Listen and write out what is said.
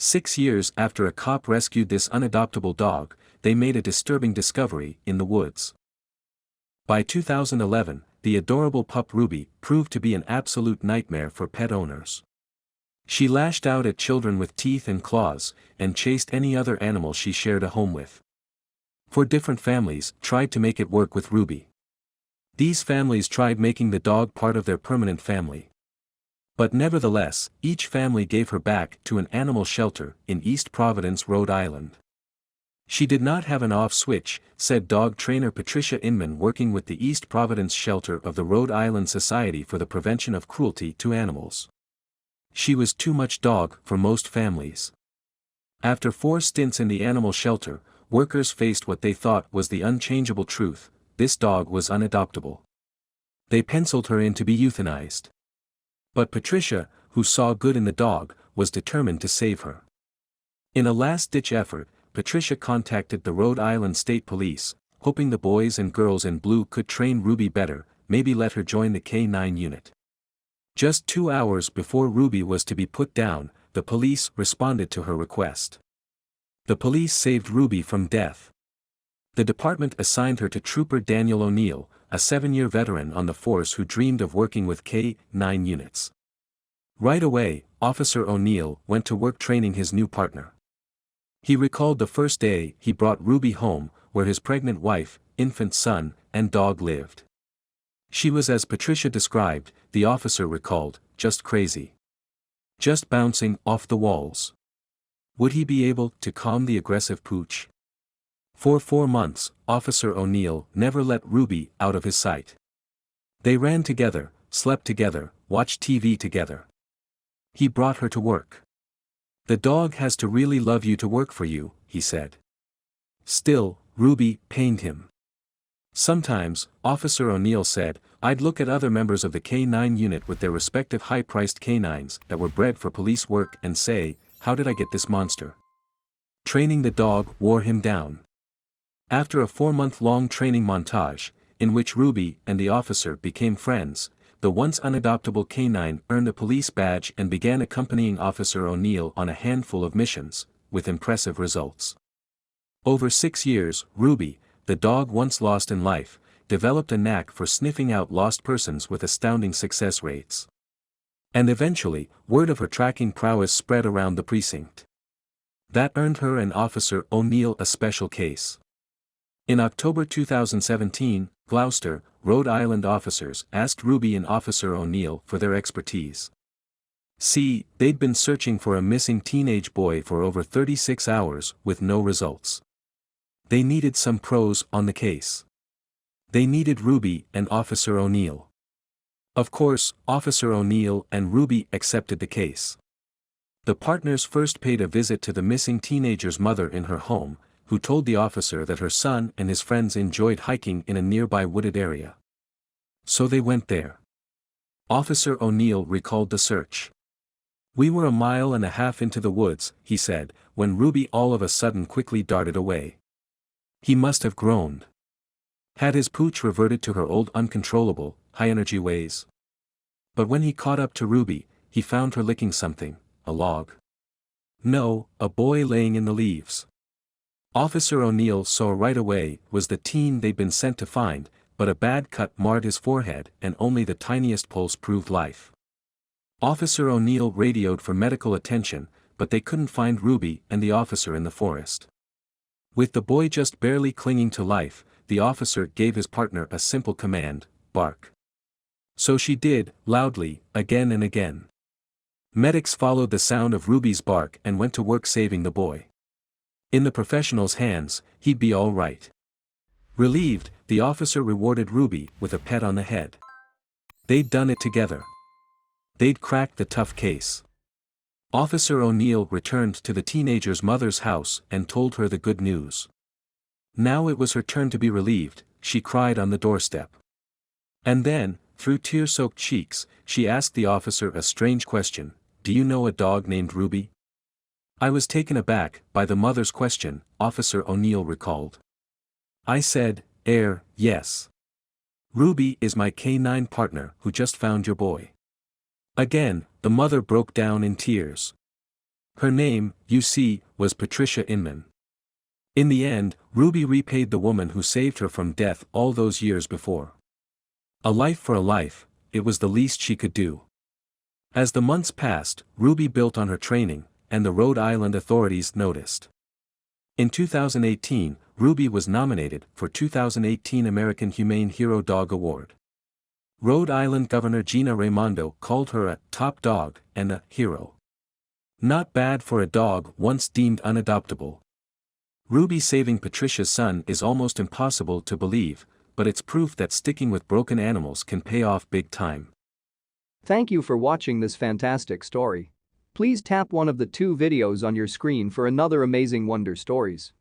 6 years after a cop rescued this unadoptable dog, they made a disturbing discovery in the woods. By 2011, the adorable pup Ruby proved to be an absolute nightmare for pet owners. She lashed out at children with teeth and claws, and chased any other animal she shared a home with. 4 different families tried to make it work with Ruby. These families tried making the dog part of their permanent family. But nevertheless, each family gave her back to an animal shelter in East Providence, Rhode Island. She did not have an off switch, said dog trainer Patricia Inman, working with the East Providence shelter of the Rhode Island Society for the Prevention of Cruelty to Animals. She was too much dog for most families. After 4 stints in the animal shelter, workers faced what they thought was the unchangeable truth: this dog was unadoptable. They penciled her in to be euthanized. But Patricia, who saw good in the dog, was determined to save her. In a last-ditch effort, Patricia contacted the Rhode Island State Police, hoping the boys and girls in blue could train Ruby better, maybe let her join the K-9 unit. Just 2 hours before Ruby was to be put down, the police responded to her request. The police saved Ruby from death. The department assigned her to Trooper Daniel O'Neill, a 7-year veteran on the force who dreamed of working with K-9 units. Right away, Officer O'Neill went to work training his new partner. He recalled the first day he brought Ruby home, where his pregnant wife, infant son, and dog lived. She was, as Patricia described, the officer recalled, just crazy. Just bouncing off the walls. Would he be able to calm the aggressive pooch? For 4 months, Officer O'Neill never let Ruby out of his sight. They ran together, slept together, watched TV together. He brought her to work. "The dog has to really love you to work for you," he said. Still, Ruby pained him. Sometimes, Officer O'Neill said, "I'd look at other members of the K-9 unit with their respective high-priced canines that were bred for police work and say, how did I get this monster?" Training the dog wore him down. After a 4-month-long training montage, in which Ruby and the officer became friends, the once unadoptable K-9 earned a police badge and began accompanying Officer O'Neill on a handful of missions, with impressive results. Over 6 years, Ruby, the dog once lost in life, developed a knack for sniffing out lost persons with astounding success rates. And eventually, word of her tracking prowess spread around the precinct. That earned her and Officer O'Neill a special case. In October 2017, Gloucester, Rhode Island officers asked Ruby and Officer O'Neill for their expertise. See, they'd been searching for a missing teenage boy for over 36 hours with no results. They needed some pros on the case. They needed Ruby and Officer O'Neill. Of course, Officer O'Neill and Ruby accepted the case. The partners first paid a visit to the missing teenager's mother in her home, who told the officer that her son and his friends enjoyed hiking in a nearby wooded area. So they went there. Officer O'Neill recalled the search. "We were a mile and a half into the woods," he said, when Ruby all of a sudden quickly darted away. He must have groaned. Had his pooch reverted to her old uncontrollable, high-energy ways? But when he caught up to Ruby, he found her licking something, a log. No, a boy laying in the leaves. Officer O'Neill saw right away was the teen they'd been sent to find, but a bad cut marred his forehead and only the tiniest pulse proved life. Officer O'Neill radioed for medical attention, but they couldn't find Ruby and the officer in the forest. With the boy just barely clinging to life, the officer gave his partner a simple command: bark. So she did, loudly, again and again. Medics followed the sound of Ruby's bark and went to work saving the boy. In the professional's hands, he'd be all right. Relieved, the officer rewarded Ruby with a pat on the head. They'd done it together. They'd cracked the tough case. Officer O'Neill returned to the teenager's mother's house and told her the good news. Now it was her turn to be relieved, she cried on the doorstep. And then, through tear-soaked cheeks, she asked the officer a strange question: "Do you know a dog named Ruby?" "I was taken aback by the mother's question," Officer O'Neill recalled. "I said, yes. Ruby is my K-9 partner who just found your boy." Again, the mother broke down in tears. Her name, you see, was Patricia Inman. In the end, Ruby repaid the woman who saved her from death all those years before. A life for a life, it was the least she could do. As the months passed, Ruby built on her training, and the Rhode Island authorities noticed. In 2018, Ruby was nominated for 2018 American Humane Hero Dog Award. Rhode Island Governor Gina Raimondo called her a top dog and a hero. Not bad for a dog once deemed unadoptable. Ruby saving Patricia's son is almost impossible to believe, but it's proof that sticking with broken animals can pay off big time. Thank you for watching this fantastic story. Please tap one of the 2 videos on your screen for another amazing Wonder Stories.